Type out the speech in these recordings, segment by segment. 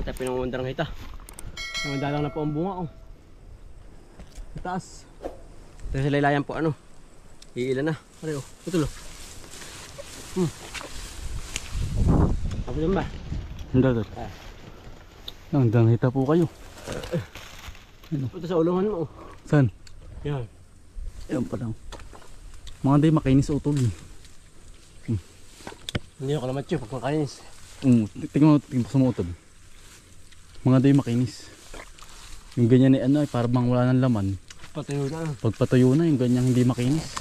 Ang tayo pinangundang hita. Nangundalang na po ang bunga, oh. Sa taas. Ito sa laylayan po, ano. Iilan na. Pare, oh. Ito, oh. Ako din ba? Hindi, tol. Nang hita po kayo. Ito sa ulungan mo, oh. Saan? Yan. Yan pa lang. Mga day makinis utol. Hindi ako naman pag makainis. Tingnan mo sa mga utol. Mga day makinis. Yung ganyan ni ano ay para bang wala ng laman. Patuyo na. Pag patuyo na yung ganyan hindi makinis.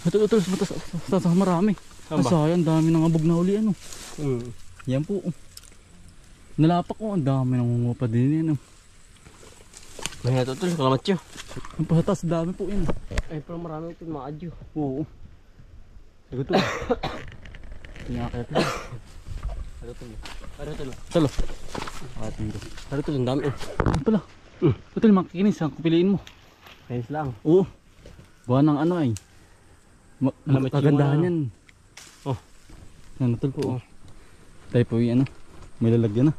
Utol, sa marami. Sayang, dami ng abog na uli ano. Yan po. Nalapak ko, ang dami ng ngupa din yan. May natutol, kalamatyo. Ang patas, dami po yan. Ay, pero marami ito mga adyo. Oo. Sagot to. Pinakakaya ito. Ano ito? Talo. Ano ito? Ang dami. Ano pala? Ito yung makikinis, ang kupiliin mo. Kainis lang. Oo. Gawa ng ano ay. Kagandahan yan. Oh. Ano tol po. Tayo po yung ano. May lalagyan na.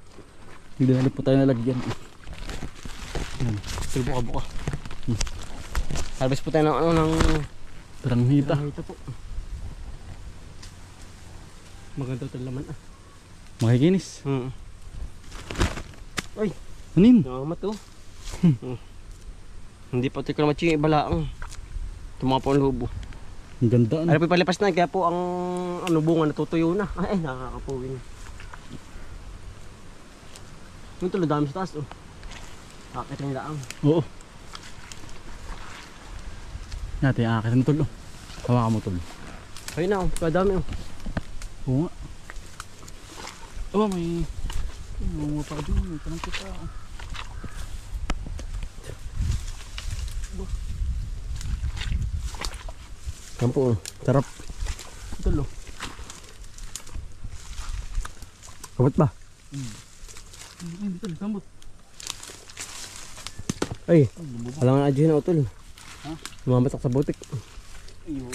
Hindi na po tayo nalagyan. Buka-buka. Harvest po tayo ng ano ng Taranghita. Taranghita po. Maganda ito laman ah. Makikinis. Ay, anin? namat oh. Hindi pa ito kalamatyo yung ibalaang. Tumaka po ang lubo. Ang ganda ano. Ano po palipas na kaya po ang ano bunga natutuyo na. Ay, nakakapuwing. Yung tulo dami sa taas oh. Akit ang laang. Oo. Natin ang akit ng tol. Hawakan mo tol. Ayun na oh, kadami oh. Oo nga. Aba may mga pa dyan. May tanong kita. Kampo oh. Sarap. Tol oh. Kabot ba? Ay tol, sambot. Ay, alangan na adyo na utol. Ha? Lumamatak sa butik. Ayun.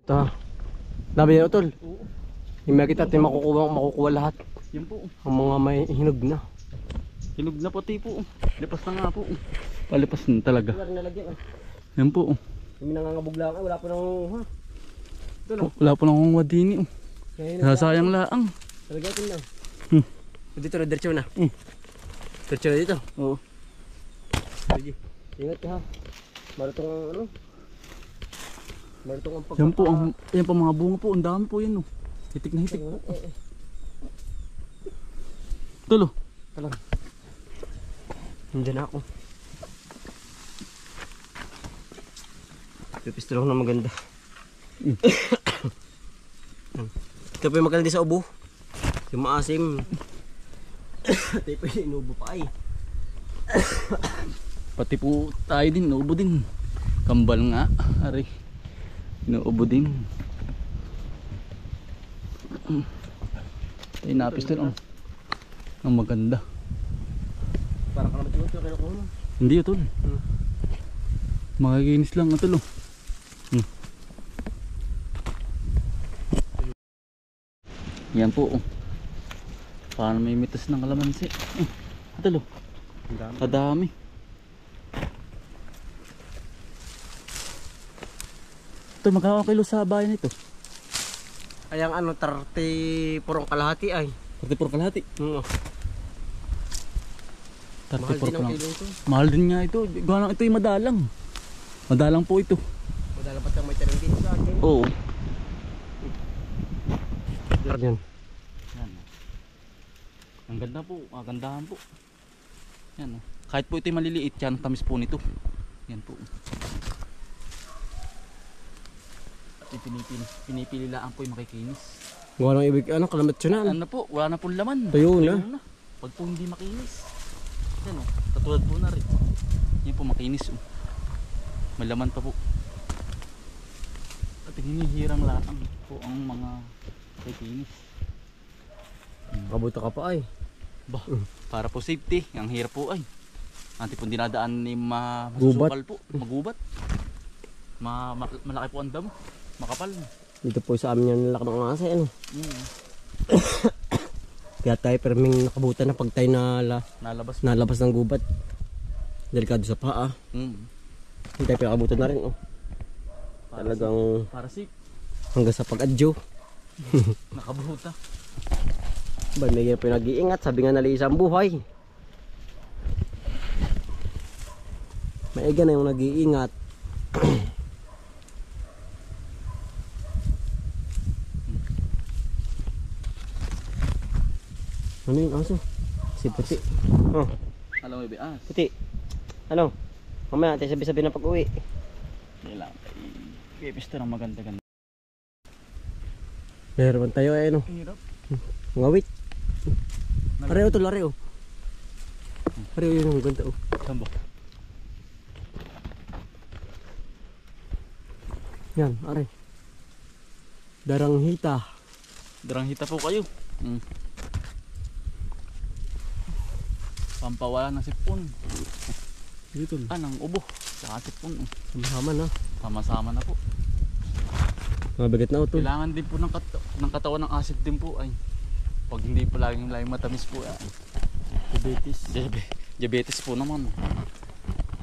Ito. Dami yan utol. Oo. Yung makita natin makukuha lahat. Yan po. Ang mga may hinog na. Hinog na pati po. Lipas na nga po. Palipas na talaga. Wala rin nalagyan. Yan po. Yung nangangabog lang. Wala po nang ha. Ito lang. Wala po nang wadini. Nasayang laang. Talagyan natin lang. Dito na, diretso na. Diretso na dito. Oo. Sige. Ingat ka ha. Maratong ano. Maratong ang pagkaka. Yan po, yan po mga bunga po. Ang dami po yan. Oh. Hitik na hitik. Tulo. Talang. Nandiyan na ako. Pipistol ako na maganda. Ito po yung maganda sa ubo. Yung maasim. Ito po yung inubo pa ay. Pati po tayo din. Inuubo din. Kambal nga. Ari. Inuubo din. Tayo napistol. Ang maganda. Parang kalamat yung ito. Kinukuha mo. Hindi ito. Makikinis lang ito. Yan po. Paano may mitas ng kalamansi. Ito. Kadami. Ito magkakaw kilo sa bayan ito. Ay ang ano 30 purong kalahati ay. 34 kalahati. 34 Mahal din ang lang. kilo ito. Mahal din nga ito. Gawa ito yung madalang. Madalang po ito. Madala pa may tarang din sa akin. Oo. Yan. Yan. Ang ganda po. Gandahan po. Yan. Kahit po ito yung maliliit yan. Tamis po nito. Yan po. Pinipili lang po yung makikinis. Walang ibig ano kalamat yun na. Ano po, wala na po laman. Tayo na. Pag po hindi makinis. Yan katulad po na rin. Yan po makinis. May laman pa po. At hinihirang lang po ang mga makikinis. Kabuta ka pa ay. Bah, para po safety. Ang hirap po ay. Anti po dinadaan ni Gubat. masusukal po. Magubat. Malaki po ang damo. Makapal. Dito po sa amin yung lalaki ng asa ano. Mm. Kaya tayo perming nakabutan na pag tayo nalabas ng gubat. Delikado sa paa. Hindi tayo pinakabutan na rin oh. Talagang para safe. Hanggang sa pag-adyo. Nakabuta. Ba, may pinag-iingat. Sabi nga nali isang buhay. Maiga na yung nag-iingat. Ano yung aso? Si Puti. Oh, Alam mo ba? Puti. Ano? Mamaya natin sabi-sabi na pag-uwi. Kailangan i-pista ng maganda-ganda. Meron tayo eh ano. Hirap. Ngawit. Areo to, areo. Areo yun ang ganda oh. Sambo. Yan, are. Daranghita. Daranghita po kayo. Pampawala ng sipon. Dito. Ng ubo. Saka sipon. Sama na. Sama-sama na po. Mabigat na ito. Kailangan din po ng katawan ng acid din po ay. Pag hindi po laging matamis po ay. Diabetes po naman.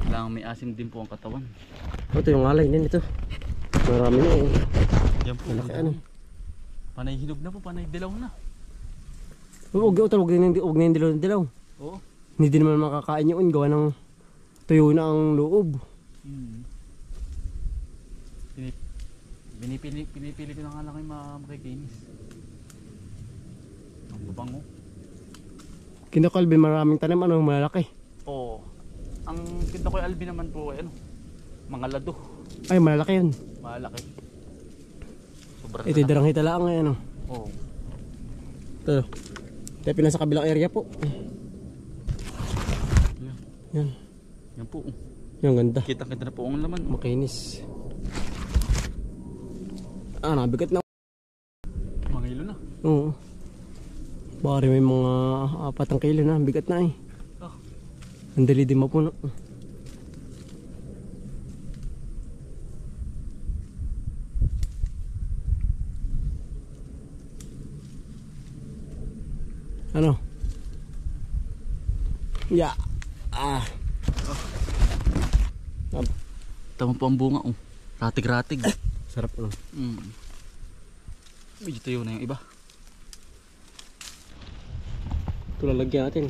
Kailangan may asim din po ang katawan. Ito yung alay din ito. Marami na eh. Yan po. Malaki ano. Panay hinog na po, panay dilaw na. Huwag na yung dilaw. Oo. Hindi din naman makakain yun. Gawa ng tuyo na ang loob. Pinipili ko na nga lang kayo makikinis. Ang babango. Kinakalbi maraming tanim ano malalaki. Oo. Ang kinta ko Albi naman po ay ano, mga lado. Ay malalaki yun. Malaki. Sobrang Ito yung daranghita lang ngayon. Oo. Ito. Tayo pinasa kabilang area po. Yan. Yan po. Yung ganda. Kita-kita na po ang laman. Makinis. Nabigat na. Mga kilo na. Oo. Baka may mga 4 kilo na. Bigat na eh. Ang dali din mapuno. Ano? Ya. Tama po ang bunga. Ratig-ratig. Sarap no. Medyo tuyo na yung iba. Ito lalagyan natin.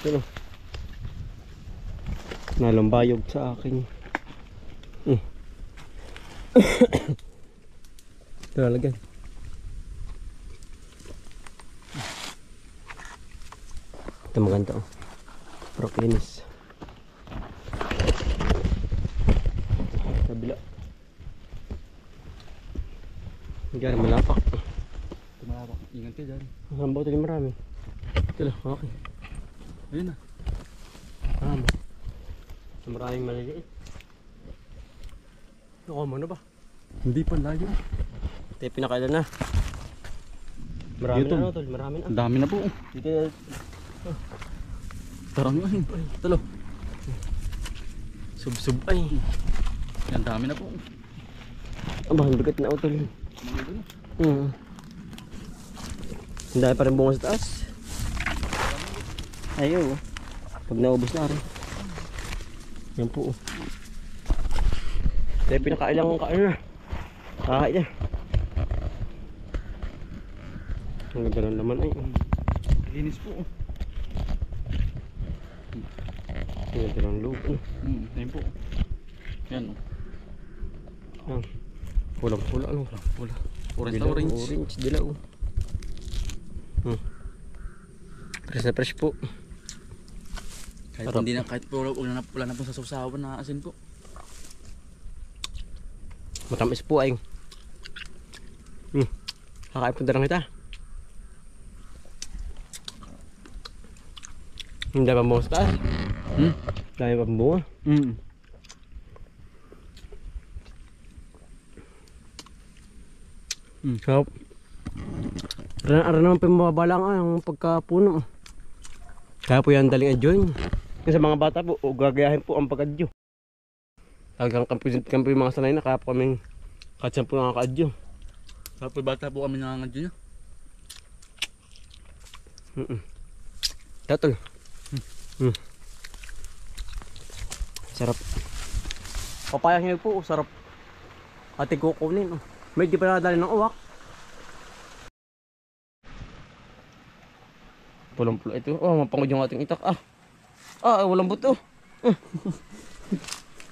Ito no. Nalambayog sa akin. Ito lalagyan. Ito maganda oh. Prokinis. Kabila. Hindi malapak. Tumalabak. Ingat ka dyan. Ang bawa ito marami. Ito lang, okay. Ayun na. Marami. Maraming maliliit. Nakuha mo na ba? Hindi pa layo. Ito yung pinakailan na. Marami Dito. na no, tol. Marami na. Ang dami na po. Dito. Tarang yun. Talo. Sub-sub ay. Ang dami na po. Aba, ang bigat na utol. Ang dami pa rin bunga sa taas. Ayaw. Pag naubos na rin. Yan po. Ito yung pinakailang kain na. Kakain na. Ang ganda ng laman ay. Linis po. Ang ganda ng loob. Ayun po. Yan. Yan. Pulang-pula ano. Pula. Orange na Dilaw, orange. Orange, dilaw. Fresh na fresh po. Kahit Sarap. hindi na, kahit wala na po sa sausawan na asin po. Matamis po ay. Kakain po darang kita. Hindi pa mo sa taas. Dami pa bunga. Sarap. Ara naman pa mababala ang pagkapuno. Kaya po yan daling adjoin. Yung sa mga bata po, gagayahin po ang pag-adyo. Talagang kampi yung mga sanay na, kaya po kaming katsan po nakaka-adyo. Kapag bata po kami nangangadyo niya. Tatol. Sarap. Papaya hinog po, sarap. Ating kukunin. May di pa nadali ng uwak. Pulang-pulo ito. Oh, mapangod yung ating itak. Walang buto.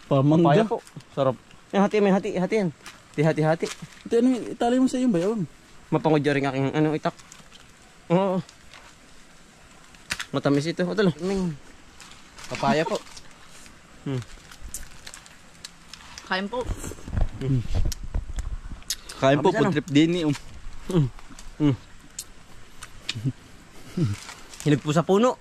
Pamangga. Papaya po. Sarap. Yan, hati, may hati yan. Hati-hati. Ito ano, itali mo sa iyo ba yun? Mapangod yung ring aking itak. Oo. Matamis ito. Ito lang. Papaya po. Kain po. Kain po, Mabis, food trip din eh. Hilig po sa puno.